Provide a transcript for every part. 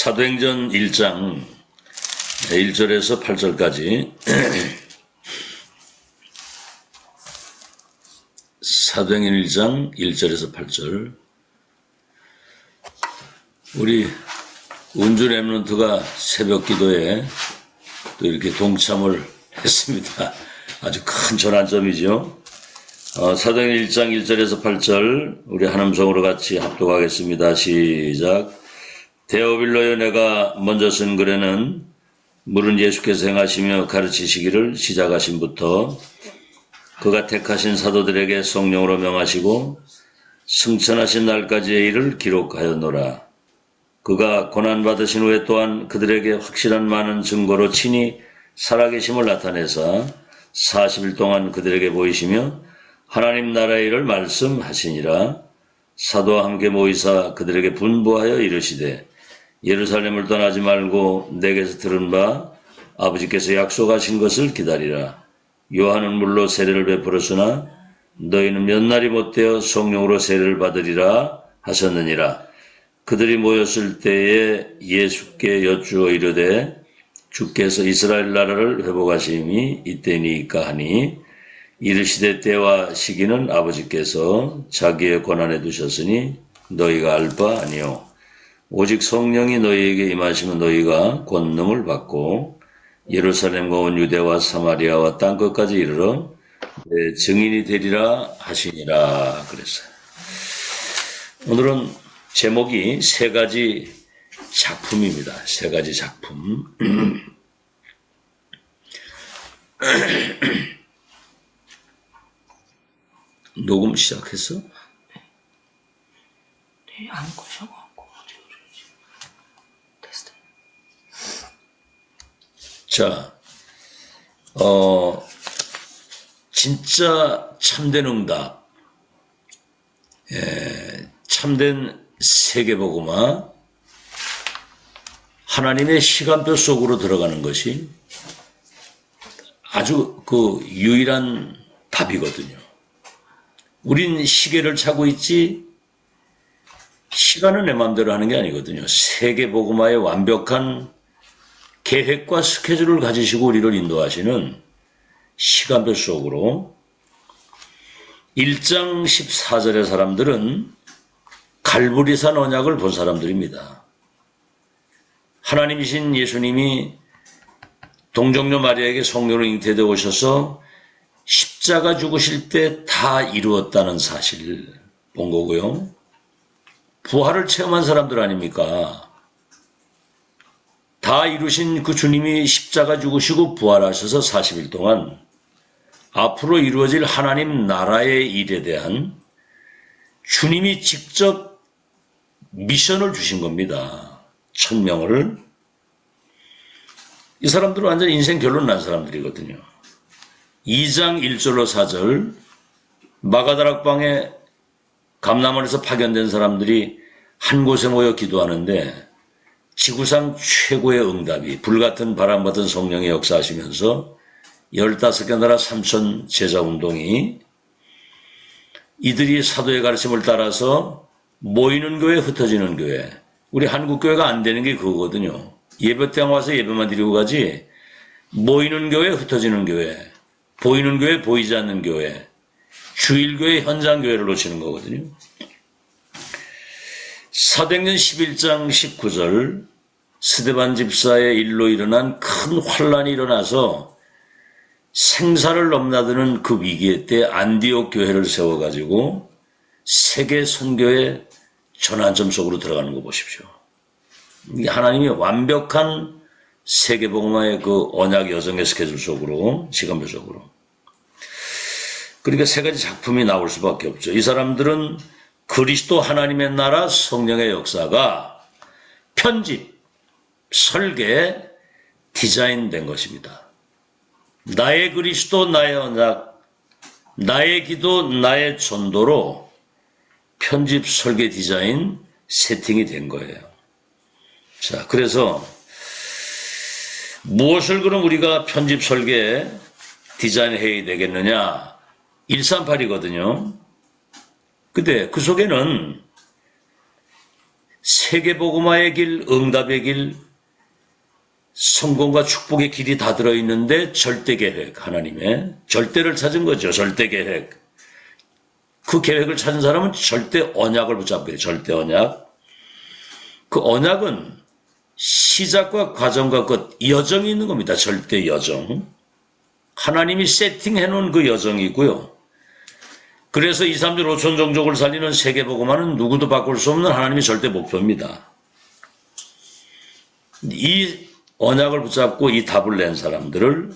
사도행전 1장 1절에서 8절까지 사도행전 1장 1절에서 8절 우리 운주 렘넌트가 새벽 기도에 또 이렇게 동참을 했습니다. 아주 큰 전환점이죠. 사도행전 1장 1절에서 8절 우리 한음성으로 같이 합독하겠습니다. 시작. 데오빌로여, 내가 먼저 쓴 글에는 물은 예수께서 행하시며 가르치시기를 시작하신부터 그가 택하신 사도들에게 성령으로 명하시고 승천하신 날까지의 일을 기록하였노라. 그가 고난받으신 후에 또한 그들에게 확실한 많은 증거로 친히 살아계심을 나타내사 40일 동안 그들에게 보이시며 하나님 나라의 일을 말씀하시니라. 사도와 함께 모이사 그들에게 분부하여 이르시되 예루살렘을 떠나지 말고 내게서 들은 바 아버지께서 약속하신 것을 기다리라. 요한은 물로 세례를 베풀었으나 너희는 몇 날이 못되어 성령으로 세례를 받으리라 하셨느니라. 그들이 모였을 때에 예수께 여쭈어 이르되 주께서 이스라엘 나라를 회복하심이 이때니까 하니 이르시되 때와 시기는 아버지께서 자기의 권한에 두셨으니 너희가 알 바 아니요 오직 성령이 너희에게 임하시면 너희가 권능을 받고 예루살렘과 온 유대와 사마리아와 땅끝까지 이르러 내 증인이 되리라 하시니라 그랬어요. 오늘은 제목이 세 가지 작품입니다. 세 가지 작품. 녹음 시작했어? 네, 안 꺼셔갖고 테스트. 자, 진짜 참된 응답, 참된 세계복음화, 하나님의 시간표 속으로 들어가는 것이 아주 그 유일한 답이거든요. 우린 시계를 차고 있지 시간은 내 마음대로 하는 게 아니거든요. 세계복음화의 완벽한 계획과 스케줄을 가지시고 우리를 인도하시는 시간표 속으로 1장 14절의 사람들은 갈보리산 언약을 본 사람들입니다. 하나님이신 예수님이 동정녀 마리아에게 성령으로 잉태되어 오셔서 십자가 죽으실 때 다 이루었다는 사실을 본 거고요. 부활을 체험한 사람들 아닙니까? 다 이루신 그 주님이 십자가 죽으시고 부활하셔서 40일 동안 앞으로 이루어질 하나님 나라의 일에 대한 주님이 직접 미션을 주신 겁니다. 1000명을. 이 사람들은 완전 인생 결론 난 사람들이거든요. 2장 1절로 4절 마가다락방에 감람원에서 파견된 사람들이 한 곳에 모여 기도하는데 지구상 최고의 응답이 불같은 바람같은 성령의 역사하시면서 15개 나라 3천 제자운동이 이들이 사도의 가르침을 따라서 모이는 교회, 흩어지는 교회. 우리 한국교회가 안 되는 게 그거거든요. 예배 때 와서 예배만 드리고 가지 모이는 교회, 흩어지는 교회, 보이는 교회, 보이지 않는 교회, 주일교회, 현장교회를 놓치는 거거든요. 사도행전 11장 19절 스데반 집사의 일로 일어난 큰 환란이 일어나서 생사를 넘나드는 그 위기의 때 안디옥 교회를 세워가지고 세계 선교의 전환점 속으로 들어가는 거 보십시오. 하나님이 완벽한 세계복음화의 그 언약 여정의 스케줄 속으로, 시간표 속으로. 그러니까 세 가지 작품이 나올 수밖에 없죠. 이 사람들은 그리스도 하나님의 나라 성령의 역사가 편집, 설계, 디자인된 것입니다. 나의 그리스도, 나의 언약, 나의 기도, 나의 전도로 편집, 설계, 디자인, 세팅이 된 거예요. 자, 그래서 무엇을 그럼 우리가 편집, 설계, 디자인해야 되겠느냐? 138이거든요. 근데 그 속에는 세계복음화의 길, 응답의 길, 성공과 축복의 길이 다 들어있는데 절대계획, 하나님의 절대를 찾은 거죠. 절대계획. 그 계획을 찾은 사람은 절대 언약을 붙잡게 돼요. 절대 언약. 그 언약은 시작과 과정과 끝, 여정이 있는 겁니다. 절대 여정. 하나님이 세팅해 놓은 그 여정이고요. 그래서 2, 3주 5천 종족을 살리는 세계복음화는 누구도 바꿀 수 없는 하나님의 절대 목표입니다. 이 언약을 붙잡고 이 답을 낸 사람들을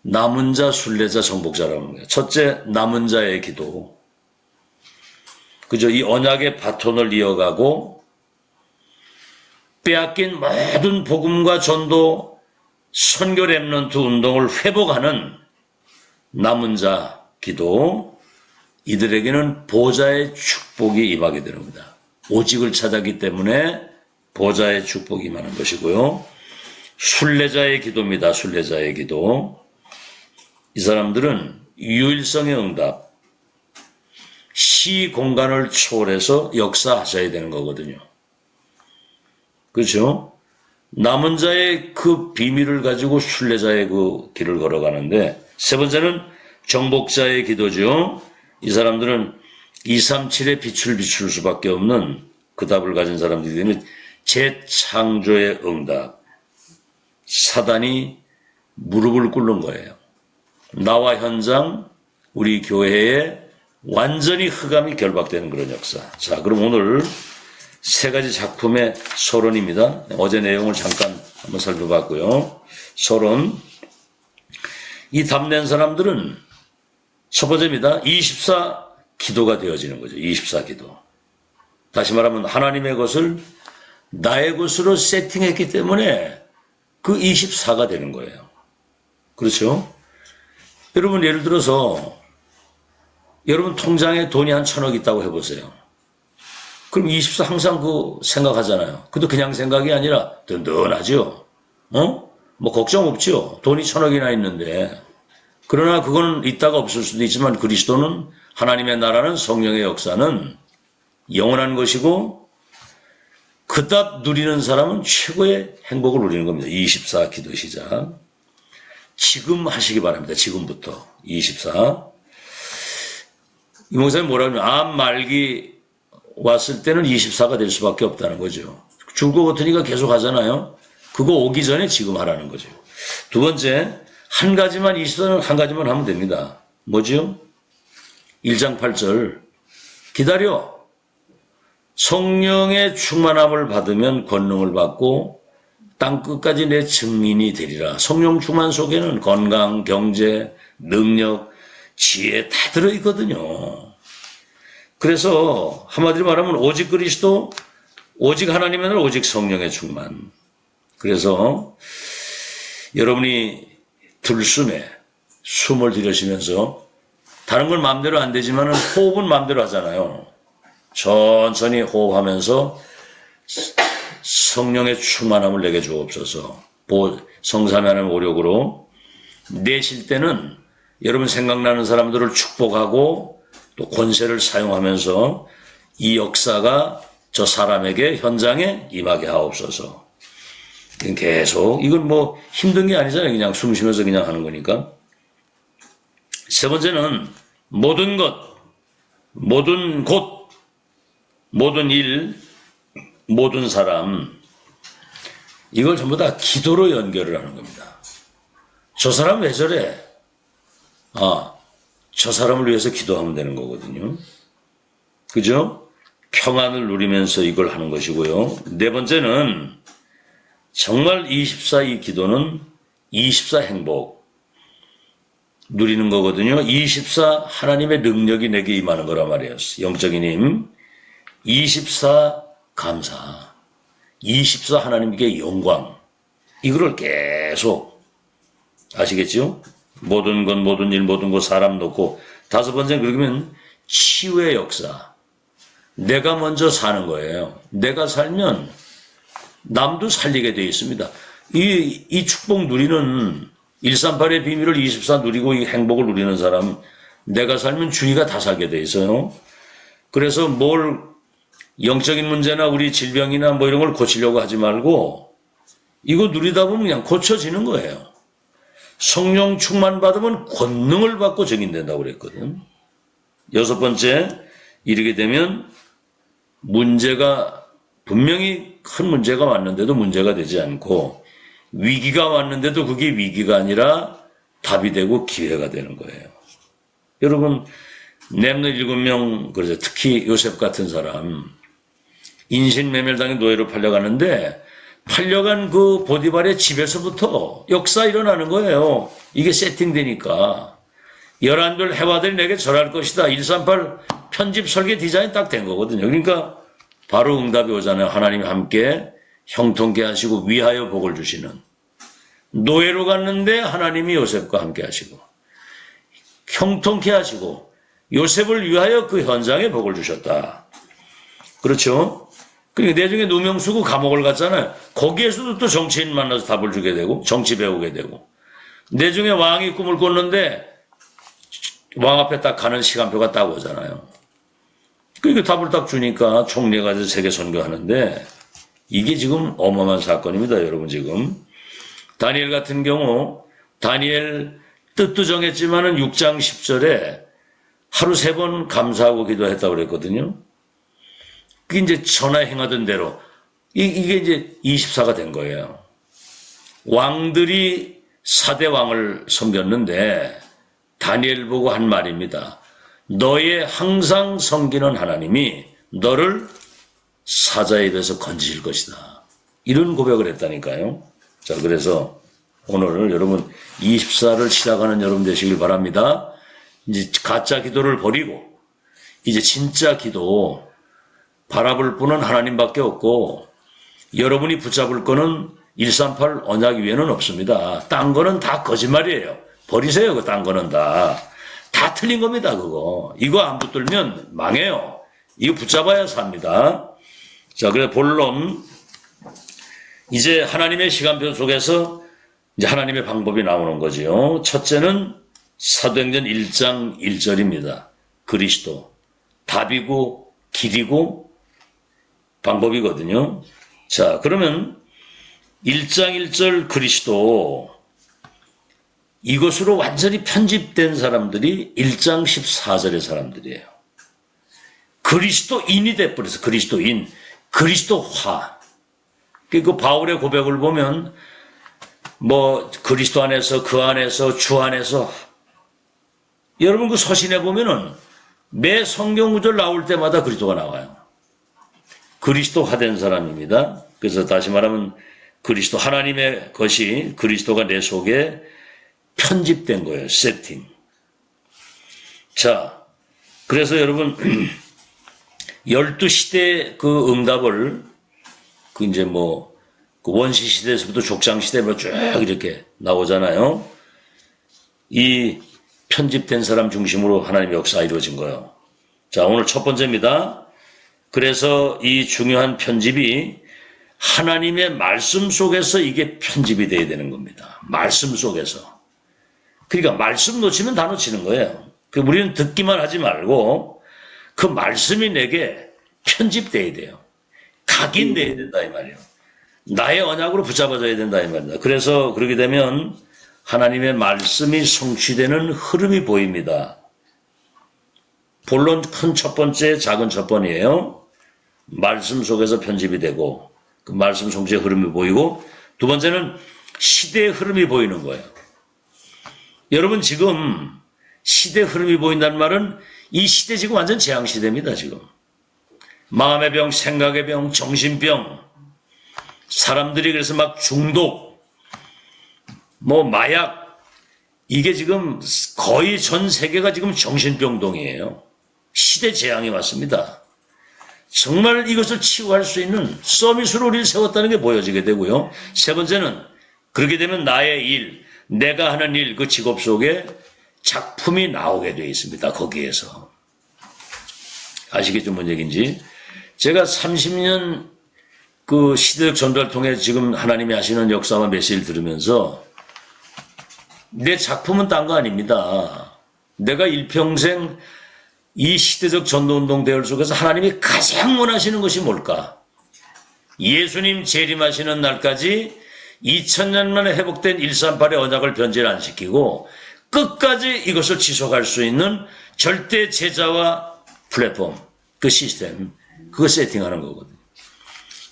남은 자, 순례자, 정복자라는 거예요. 첫째, 남은 자의 기도. 그죠? 이 언약의 바톤을 이어가고 빼앗긴 모든 복음과 전도, 선교 랩런트 운동을 회복하는 남은 자 기도. 이들에게는 보좌의 축복이 임하게 되는 겁니다. 오직을 찾았기 때문에 보좌의 축복이 임하는 것이고요. 순례자의 기도입니다. 순례자의 기도. 이 사람들은 유일성의 응답, 시 공간을 초월해서 역사하셔야 되는 거거든요. 그렇죠? 남은 자의 그 비밀을 가지고 순례자의 그 길을 걸어가는데, 세 번째는 정복자의 기도죠. 이 사람들은 237의 빛을 비출 수밖에 없는 그 답을 가진 사람들이면 재창조의 응답. 사단이 무릎을 꿇는 거예요. 나와 현장, 우리 교회에 완전히 흑암이 결박되는 그런 역사. 자, 그럼 오늘 세 가지 작품의 서론입니다. 어제 내용을 잠깐 한번 살펴봤고요. 서론. 이 답낸 사람들은 첫 번째입니다. 24 기도가 되어지는 거죠. 24 기도. 다시 말하면 하나님의 것을 나의 것으로 세팅했기 때문에 그 24가 되는 거예요. 그렇죠? 여러분 예를 들어서 여러분 통장에 돈이 한 1,000억 있다고 해보세요. 그럼 24 항상 그 생각하잖아요. 그것도 그냥 생각이 아니라 든든하죠. 뭐 걱정 없죠. 돈이 1,000억이나 있는데. 그러나 그거는 있다가 없을 수도 있지만 그리스도는 하나님의 나라는 성령의 역사는 영원한 것이고 그 답 누리는 사람은 최고의 행복을 누리는 겁니다. 24 기도 시작. 지금 하시기 바랍니다. 지금부터 24. 이 목사님 뭐라 그러면 암 말기 왔을 때는 24가 될 수밖에 없다는 거죠. 죽을 것 같으니까 계속 하잖아요. 그거 오기 전에 지금 하라는 거죠. 두 번째, 한 가지만 24는 한 가지만 하면 됩니다. 뭐죠? 1장 8절 기다려. 성령의 충만함을 받으면 권능을 받고 땅 끝까지 내 증인이 되리라. 성령 충만 속에는 건강, 경제, 능력, 지혜 다 들어있거든요. 그래서 한마디로 말하면 오직 그리스도, 오직 하나님의 나라, 오직 성령의 충만. 그래서 여러분이 들숨에 숨을 들이쉬면서 다른 건 마음대로 안 되지만 호흡은 마음대로 하잖아요. 천천히 호흡하면서 성령의 충만함을 내게 주옵소서. 성삼위 하나님 오력으로 내쉴 때는 여러분 생각나는 사람들을 축복하고 또 권세를 사용하면서 이 역사가 저 사람에게 현장에 임하게 하옵소서. 계속 이건 뭐 힘든 게 아니잖아요. 그냥 숨 쉬면서 그냥 하는 거니까. 세 번째는 모든 것, 모든 곳, 모든 일, 모든 사람, 이걸 전부 다 기도로 연결을 하는 겁니다. 저 사람 왜 저래? 저 사람을 위해서 기도하면 되는 거거든요. 그죠? 평안을 누리면서 이걸 하는 것이고요. 네 번째는 정말 24 이 기도는 24 행복 누리는 거거든요. 24 하나님의 능력이 내게 임하는 거란 말이에요. 영적인 힘. 24 감사. 24 하나님께 영광. 이거를 계속 아시겠죠? 모든 것, 모든 일, 모든 것 사람 놓고 다섯 번째는 그러면 치유의 역사. 내가 먼저 사는 거예요. 내가 살면 남도 살리게 되어 있습니다. 이 축복 누리는 138의 비밀을 24 누리고 이 행복을 누리는 사람, 내가 살면 주위가 다 살게 되어 있어요. 그래서 뭘 영적인 문제나 우리 질병이나 뭐 이런 걸 고치려고 하지 말고 이거 누리다 보면 그냥 고쳐지는 거예요. 성령 충만 받으면 권능을 받고 증인된다고 그랬거든. 여섯 번째, 이르게 되면 문제가 분명히 큰 문제가 왔는데도 문제가 되지 않고 위기가 왔는데도 그게 위기가 아니라 답이 되고 기회가 되는 거예요. 여러분, 렘넌트 7명, 그래서 특히 요셉 같은 사람, 인신매매당해 노예로 팔려가는데 팔려간 그 보디발의 집에서부터 역사 일어나는 거예요. 이게 세팅되니까. 11별 해와들이 내게 절할 것이다. 138 편집 설계 디자인 딱 된 거거든요. 그러니까 바로 응답이 오잖아요. 하나님이 함께 형통케 하시고 위하여 복을 주시는. 노예로 갔는데 하나님이 요셉과 함께 하시고 형통케 하시고 요셉을 위하여 그 현장에 복을 주셨다. 그렇죠? 그러니까 내중에 누명수고 감옥을 갔잖아요. 거기에서도 또 정치인 만나서 답을 주게 되고 정치 배우게 되고 내중에 왕이 꿈을 꿨는데 왕 앞에 딱 가는 시간표가 딱 오잖아요. 그러니까 답을 딱 주니까 총리가 돼서 세계 선교하는데 이게 지금 어마어마한 사건입니다. 여러분 지금 다니엘 같은 경우 다니엘 뜻도 정했지만은 6장 10절에 하루 3번 감사하고 기도했다고 그랬거든요. 그게 이제 전하 행하던 대로 이게 이제 24가 된 거예요. 왕들이 4대 왕을 섬겼는데 다니엘 보고 한 말입니다. 너의 항상 섬기는 하나님이 너를 사자에 입에서 건지실 것이다. 이런 고백을 했다니까요. 자, 그래서 오늘 여러분 24를 시작하는 여러분 되시길 바랍니다. 이제 가짜 기도를 버리고 이제 진짜 기도 바라볼 분은 하나님밖에 없고 여러분이 붙잡을 거는 138 언약 위에는 없습니다. 딴 거는 다 거짓말이에요. 버리세요. 그 딴 거는 다 틀린 겁니다. 그거 이거 안 붙들면 망해요. 이거 붙잡아야 삽니다. 자, 그래서 본론 이제 하나님의 시간표 속에서 이제 하나님의 방법이 나오는 거지요. 첫째는 사도행전 1장 1절입니다. 그리스도 답이고 길이고 방법이거든요. 자, 그러면 1장 1절 그리스도 이것으로 완전히 편집된 사람들이 1장 14절의 사람들이에요. 그리스도인이 돼버려서 그리스도인, 그리스도화. 그 바울의 고백을 보면 뭐 그리스도 안에서 그 안에서 주 안에서 여러분 그 서신에 보면은 매 성경 구절 나올 때마다 그리스도가 나와요. 그리스도화된 사람입니다. 그래서 다시 말하면 그리스도 하나님의 것이 그리스도가 내 속에 편집된 거예요. 세팅. 자, 그래서 여러분 12시대 그 응답을 그 이제 뭐 그 원시 시대에서부터 족장 시대로 쭉 이렇게 나오잖아요. 이 편집된 사람 중심으로 하나님의 역사가 이루어진 거예요. 자, 오늘 첫 번째입니다. 그래서 이 중요한 편집이 하나님의 말씀 속에서 이게 편집이 돼야 되는 겁니다. 말씀 속에서. 그러니까 말씀 놓치면 다 놓치는 거예요. 우리는 듣기만 하지 말고 그 말씀이 내게 편집돼야 돼요. 각인돼야 된다 이 말이에요. 나의 언약으로 붙잡아져야 된다 이 말입니다. 그래서 그렇게 되면 하나님의 말씀이 성취되는 흐름이 보입니다. 본론 큰 첫 번째, 작은 첫 번이에요. 말씀 속에서 편집이 되고 그 말씀 성취의 흐름이 보이고 두 번째는 시대의 흐름이 보이는 거예요. 여러분 지금 시대 흐름이 보인다는 말은 이 시대 지금 완전 재앙시대입니다. 지금 마음의 병, 생각의 병, 정신병 사람들이 그래서 막 중독 뭐 마약 이게 지금 거의 전 세계가 지금 정신병동이에요. 시대 재앙이 왔습니다. 정말 이것을 치유할 수 있는 서밋으로 우리를 세웠다는 게 보여지게 되고요. 세 번째는 그렇게 되면 나의 일, 내가 하는 일, 그 직업 속에 작품이 나오게 되어 있습니다. 거기에서. 아시겠죠? 뭔 얘기인지. 제가 30년 그 시대적 전도를 통해 지금 하나님이 하시는 역사와 메시지를 들으면서 내 작품은 딴 거 아닙니다. 내가 일평생 이 시대적 전도운동 대열 속에서 하나님이 가장 원하시는 것이 뭘까? 예수님 재림하시는 날까지 2000년 만에 회복된 138의 언약을 변질 안 시키고 끝까지 이것을 지속할 수 있는 절대 제자와 플랫폼, 그 시스템, 그거 세팅하는 거거든요.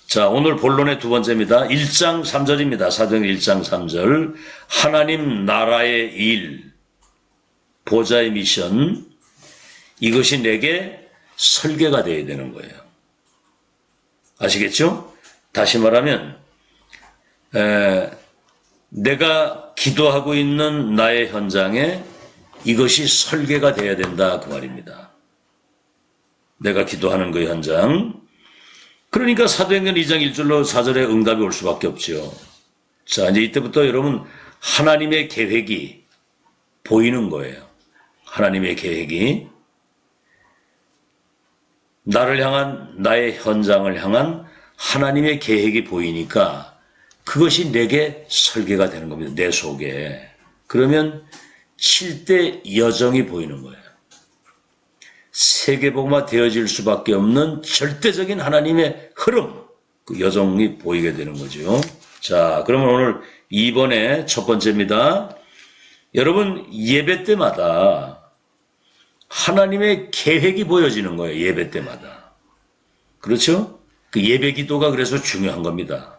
자, 오늘 본론의 두 번째입니다. 1장 3절입니다. 사도행전 1장 3절. 하나님 나라의 일, 보좌의 미션, 이것이 내게 설계가 되어야 되는 거예요. 아시겠죠? 다시 말하면 내가 기도하고 있는 나의 현장에 이것이 설계가 되어야 된다 그 말입니다. 내가 기도하는 그 현장. 그러니까 사도행전 2장 1절로 4절에 응답이 올 수밖에 없죠. 자, 이제 이때부터 여러분 하나님의 계획이 보이는 거예요. 하나님의 계획이 나를 향한, 나의 현장을 향한 하나님의 계획이 보이니까 그것이 내게 설계가 되는 겁니다. 내 속에. 그러면 7대 여정이 보이는 거예요. 세계복음화 되어질 수밖에 없는 절대적인 하나님의 흐름, 그 여정이 보이게 되는 거죠. 자, 그러면 오늘 2번의 첫 번째입니다. 여러분, 예배 때마다 하나님의 계획이 보여지는 거예요. 예배 때마다. 그렇죠? 그 예배 기도가 그래서 중요한 겁니다.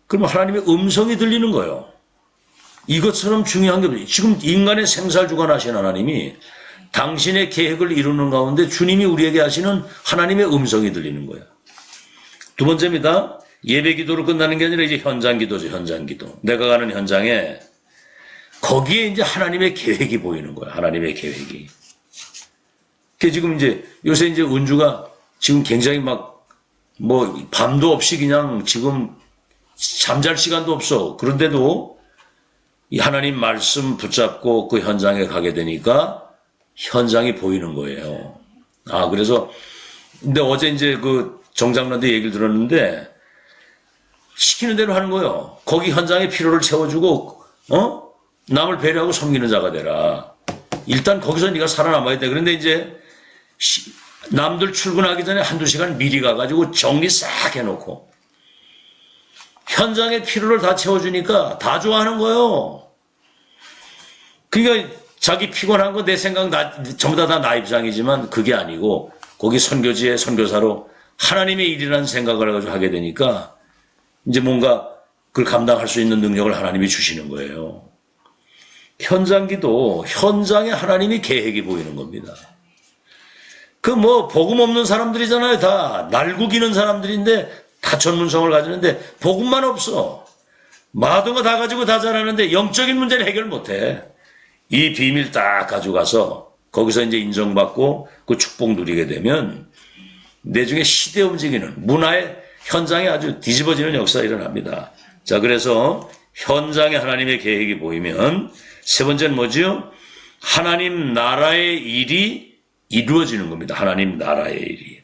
그럼 하나님의 음성이 들리는 거예요. 이것처럼 중요한 게 없어요. 지금 인간의 생사를 주관하신 하나님이 당신의 계획을 이루는 가운데 주님이 우리에게 하시는 하나님의 음성이 들리는 거예요. 두 번째입니다. 예배 기도로 끝나는 게 아니라 이제 현장 기도죠. 현장 기도. 내가 가는 현장에 거기에 이제 하나님의 계획이 보이는 거예요. 하나님의 계획이. 그 지금 이제 요새 이제 은주가 지금 굉장히 밤도 없이 그냥 지금 잠잘 시간도 없어. 그런데도 이 하나님 말씀 붙잡고 그 현장에 가게 되니까 현장이 보이는 거예요. 아, 그래서, 근데 어제 이제 그 정장로한테 얘기를 들었는데, 시키는 대로 하는 거예요. 거기 현장에 필요를 채워주고, 남을 배려하고 섬기는 자가 되라. 일단 거기서 네가 살아남아야 돼. 그런데 이제, 남들 출근하기 전에 한두 시간 미리 가가지고 정리 싹 해놓고, 현장의 필요를 다 채워주니까 다 좋아하는 거예요. 그러니까 자기 피곤한 거 내 생각 전부 다 나 입장이지만 그게 아니고 거기 선교지의 선교사로 하나님의 일이라는 생각을 가지고 하게 되니까 이제 뭔가 그걸 감당할 수 있는 능력을 하나님이 주시는 거예요. 현장기도 현장에 하나님이 계획이 보이는 겁니다. 그 복음 없는 사람들이잖아요. 다 날구기는 사람들인데 다 전문성을 가지는데 복음만 없어. 모든 거 다 가지고 다 잘하는데 영적인 문제를 해결 못해. 이 비밀 딱 가져가서 거기서 이제 인정받고 그 축복 누리게 되면 내중에 시대 움직이는 문화의 현장에 아주 뒤집어지는 역사가 일어납니다. 자, 그래서 현장에 하나님의 계획이 보이면 세 번째는 뭐죠? 하나님 나라의 일이 이루어지는 겁니다. 하나님 나라의 일이.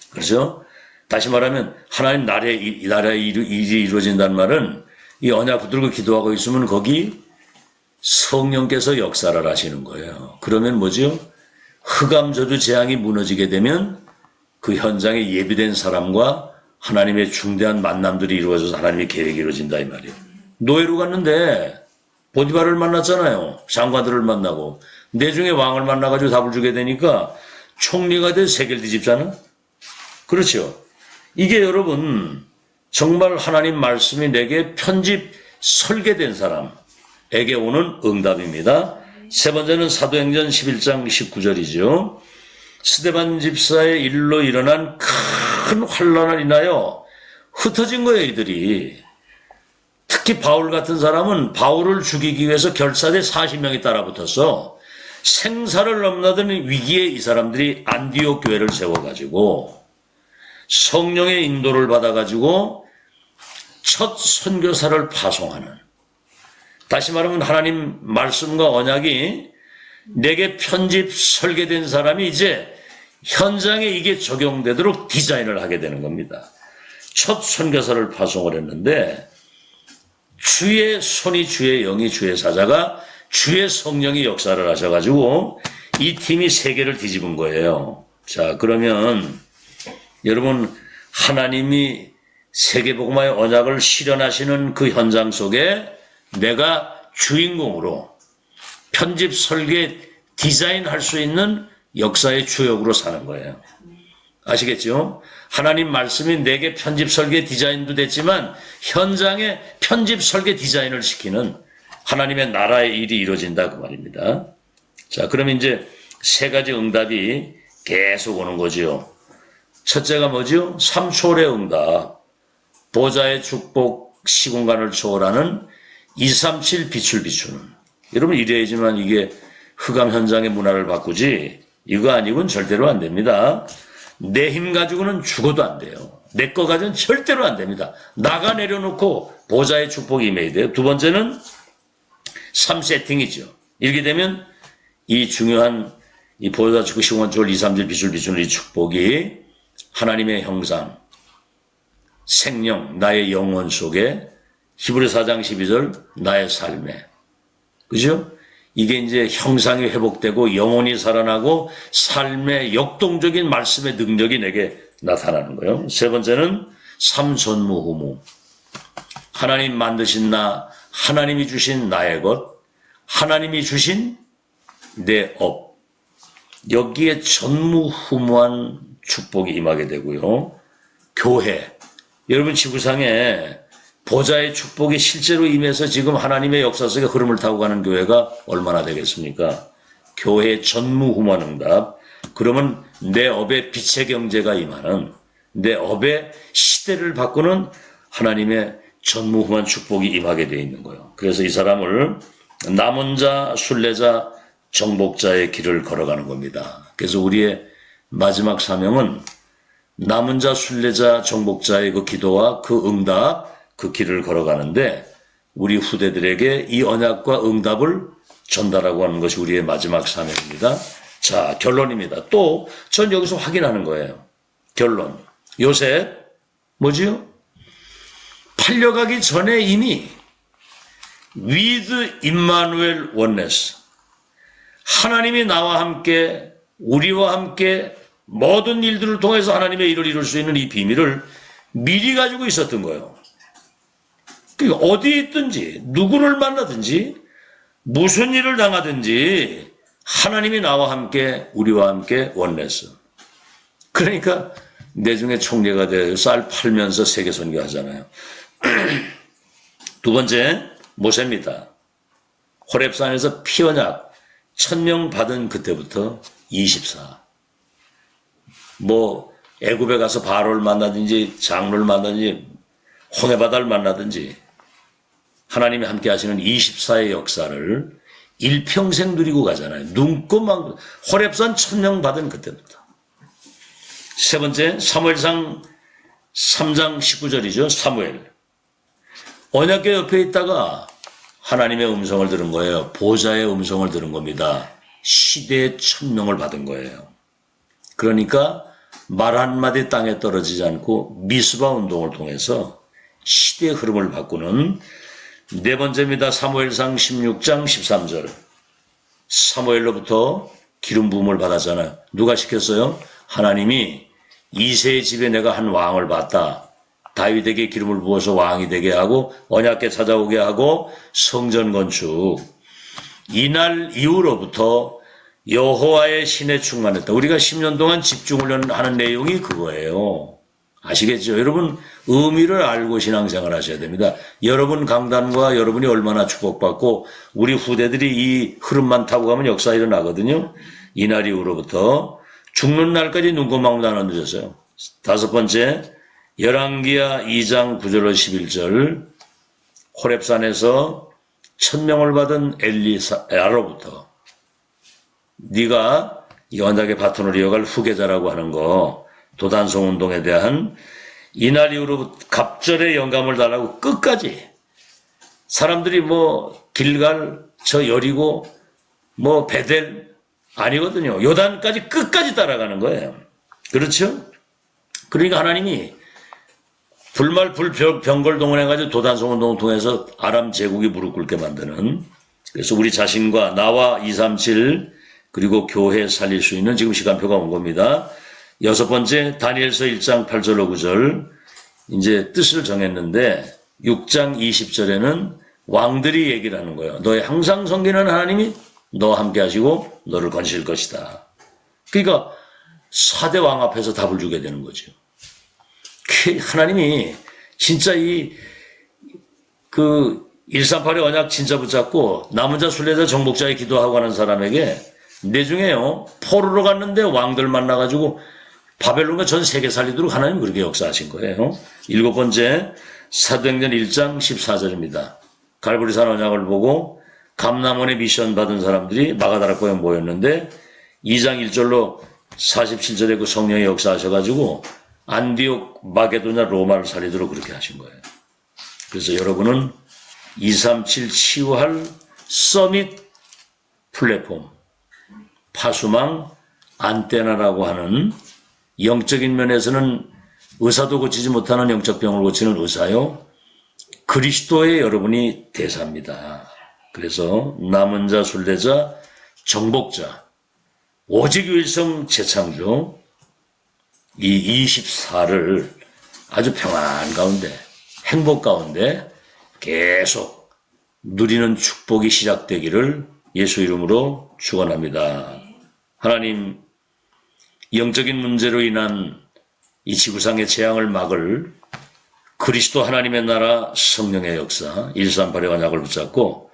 그렇죠? 다시 말하면 하나님 나라의 일이 이루어진다는 말은 이 언약 붙들고 기도하고 있으면 거기 성령께서 역사를 하시는 거예요. 그러면 뭐죠? 흑암저주 재앙이 무너지게 되면 그 현장에 예비된 사람과 하나님의 중대한 만남들이 이루어져서 하나님의 계획이 이루어진다 이 말이에요. 노예로 갔는데 보디바를 만났잖아요. 장관들을 만나고 내중에 왕을 만나가지고 답을 주게 되니까 총리가 돼서 세계를 뒤집잖아. 그렇죠? 이게 여러분 정말 하나님 말씀이 내게 편집 설계된 사람에게 오는 응답입니다. 세 번째는 사도행전 11장 19절이죠. 스데반 집사의 일로 일어난 큰 환란을 인하여 흩어진 거예요, 이들이. 특히 바울 같은 사람은 바울을 죽이기 위해서 결사대 40명이 따라붙어서 생사를 넘나드는 위기에 이 사람들이 안디옥 교회를 세워가지고 성령의 인도를 받아가지고 첫 선교사를 파송하는, 다시 말하면 하나님 말씀과 언약이 내게 편집 설계된 사람이 이제 현장에 이게 적용되도록 디자인을 하게 되는 겁니다. 첫 선교사를 파송을 했는데 주의 손이, 주의 영이, 주의 사자가, 주의 성령이 역사를 하셔가지고 이 팀이 세계를 뒤집은 거예요. 자, 그러면 여러분, 하나님이 세계복음화의 언약을 실현하시는 그 현장 속에 내가 주인공으로 편집, 설계, 디자인할 수 있는 역사의 주역으로 사는 거예요. 아시겠죠? 하나님 말씀이 내게 편집, 설계, 디자인도 됐지만 현장에 편집, 설계, 디자인을 시키는 하나님의 나라의 일이 이루어진다 그 말입니다. 자, 그럼 이제 세 가지 응답이 계속 오는 거지요. 첫째가 뭐죠? 3초월의 응답. 보좌의 축복, 시공간을 초월하는 237 빛을 비추는. 여러분 이래야지만 이게 흑암 현장의 문화를 바꾸지 이거 아니고는 절대로 안 됩니다. 내 힘 가지고는 죽어도 안 돼요. 내 거 가지고는 절대로 안 됩니다. 나가 내려놓고 보좌의 축복이 임해야 돼요. 두 번째는 3세팅이죠. 이렇게 되면 이 중요한 이 보좌 축복 시공간 초월 237 빛을 비추는 이 축복이 하나님의 형상, 생명, 나의 영혼 속에 히브리 4장 12절 나의 삶에 그죠? 이게 이제 형상이 회복되고 영혼이 살아나고 삶의 역동적인 말씀의 능력이 내게 나타나는 거예요. 세 번째는 삼전무후무. 하나님 만드신 나, 하나님이 주신 나의 것, 하나님이 주신 내 업. 여기에 전무후무한 축복이 임하게 되고요. 교회. 여러분 지구상에 보좌의 축복이 실제로 임해서 지금 하나님의 역사 속에 흐름을 타고 가는 교회가 얼마나 되겠습니까? 교회의 전무후무한 응답. 그러면 내 업에 빛의 경제가 임하는 내 업의 시대를 바꾸는 하나님의 전무후무한 축복이 임하게 되어 있는 거예요. 그래서 이 사람을 남은 자, 순례자, 정복자의 길을 걸어가는 겁니다. 그래서 우리의 마지막 사명은 남은 자, 순례자, 정복자의 그 기도와 그 응답, 그 길을 걸어가는데 우리 후대들에게 이 언약과 응답을 전달하고 하는 것이 우리의 마지막 사명입니다. 자, 결론입니다. 또 전 여기서 확인하는 거예요. 결론. 요셉 뭐지요? 팔려가기 전에 이미 with Emmanuel oneness 하나님이 나와 함께 우리와 함께 모든 일들을 통해서 하나님의 일을 이룰 수 있는 이 비밀을 미리 가지고 있었던 거예요. 그러니까 어디에 있든지 누구를 만나든지 무슨 일을 당하든지 하나님이 나와 함께 우리와 함께 원내서. 그러니까 내중에 총리가 되어 쌀 팔면서 세계 선교하잖아요. 두 번째 모세입니다. 호렙산에서 피언약 1000명 받은 그때부터 24. 애굽에 가서 바로를 만나든지 장로를 만나든지 홍해바다를 만나든지 하나님이 함께 하시는 24의 역사를 일평생 누리고 가잖아요. 눈곱만 호렙산 1000명 받은 그때부터. 세 번째 사무엘상 3장 19절이죠. 사무엘. 언약궤 옆에 있다가 하나님의 음성을 들은 거예요. 보좌의 음성을 들은 겁니다. 시대의 1000명을 받은 거예요. 그러니까 말 한마디 땅에 떨어지지 않고 미스바 운동을 통해서 시대의 흐름을 바꾸는 네 번째입니다. 사무엘상 16장 13절. 사무엘로부터 기름 부음을 받았잖아요. 누가 시켰어요? 하나님이 이새의 집에 내가 한 왕을 봤다. 다윗에게 기름을 부어서 왕이 되게 하고 언약궤 찾아오게 하고 성전 건축. 이날 이후로부터 여호와의 신에 충만했다. 우리가 10년 동안 집중훈련하는 내용이 그거예요. 아시겠죠? 여러분 의미를 알고 신앙생활 하셔야 됩니다. 여러분 강단과 여러분이 얼마나 축복받고 우리 후대들이 이 흐름만 타고 가면 역사 일어나거든요. 이날 이후로부터 죽는 날까지 눈곱망도 안 늦었어요. 다섯 번째 열왕기하 2장 9절로 11절 호렙산에서 1000명을 받은 엘리야로부터 네가 이 언약의 바톤을 이어갈 후계자라고 하는 거 도단성 운동에 대한 이날 이후로 갑절의 영감을 달라고 끝까지 사람들이 길갈 저 여리고 베델 아니거든요. 요단까지 끝까지 따라가는 거예요. 그렇죠? 그러니까 하나님이 불말 불병걸 동원해가지고 도단성 운동을 통해서 아람 제국이 무릎 꿇게 만드는 그래서 우리 자신과 나와 237 그리고 교회 살릴 수 있는 지금 시간표가 온 겁니다. 6번째 다니엘서 1장 8절로 9절 이제 뜻을 정했는데 6장 20절에는 왕들이 얘기를 하는 거예요. 너의 항상 섬기는 하나님이 너와 함께 하시고 너를 건실 것이다. 그러니까 4대 왕 앞에서 답을 주게 되는 거죠. 하나님이 진짜 138의 언약 진짜 붙잡고 남은 자 순례자 정복자에 기도하고 하는 사람에게 내중에요. 포로로 갔는데 왕들 만나가지고 바벨론과 전 세계 살리도록 하나님 그렇게 역사하신 거예요. 7번째 사도행전 1장 14절입니다. 갈보리산 언약을 보고 감람원의 미션 받은 사람들이 마가다락방에 모였는데 2장 1절로 47절에 그 성령이 역사하셔가지고 안디옥, 마게도냐, 로마를 살리도록 그렇게 하신 거예요. 그래서 여러분은 237 치유할 서밋 플랫폼 파수망 안테나라고 하는 영적인 면에서는 의사도 고치지 못하는 영적 병을 고치는 의사요. 그리스도의 여러분이 대사입니다. 그래서 남은 자, 순례자, 정복자, 오직 유일성 재창조 이 24를 아주 평안 가운데 행복 가운데 계속 누리는 축복이 시작되기를 예수 이름으로 축원합니다. 하나님 영적인 문제로 인한 이 지구상의 재앙을 막을 그리스도 하나님의 나라 성령의 역사 138의 언약을 붙잡고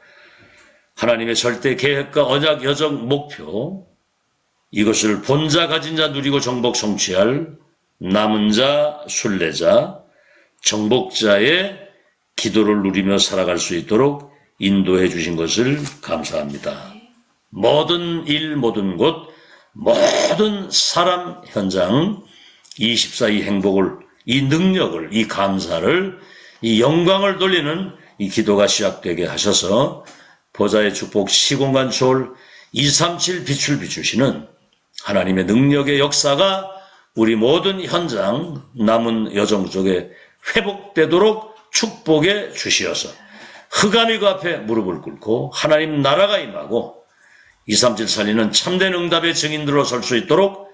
하나님의 절대 계획과 언약 여정 목표 이것을 본자 가진 자 누리고 정복 성취할 남은 자 순례자 정복자의 기도를 누리며 살아갈 수 있도록 인도해 주신 것을 감사합니다. 모든 일 모든 곳 모든 사람 현장 24이 행복을 이 능력을 이 감사를 이 영광을 돌리는 이 기도가 시작되게 하셔서 보좌의 축복 시공간 초월 237 빛을 비추시는 하나님의 능력의 역사가 우리 모든 현장 남은 여정 속에 회복되도록 축복해 주시어서 흑암이 그 앞에 무릎을 꿇고 하나님 나라가 임하고 237 살리는 참된 응답의 증인들로 설 수 있도록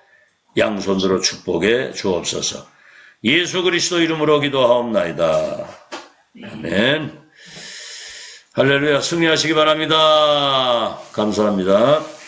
양손으로 축복해 주옵소서. 예수 그리스도 이름으로 기도하옵나이다. 아멘. 할렐루야. 승리하시기 바랍니다. 감사합니다.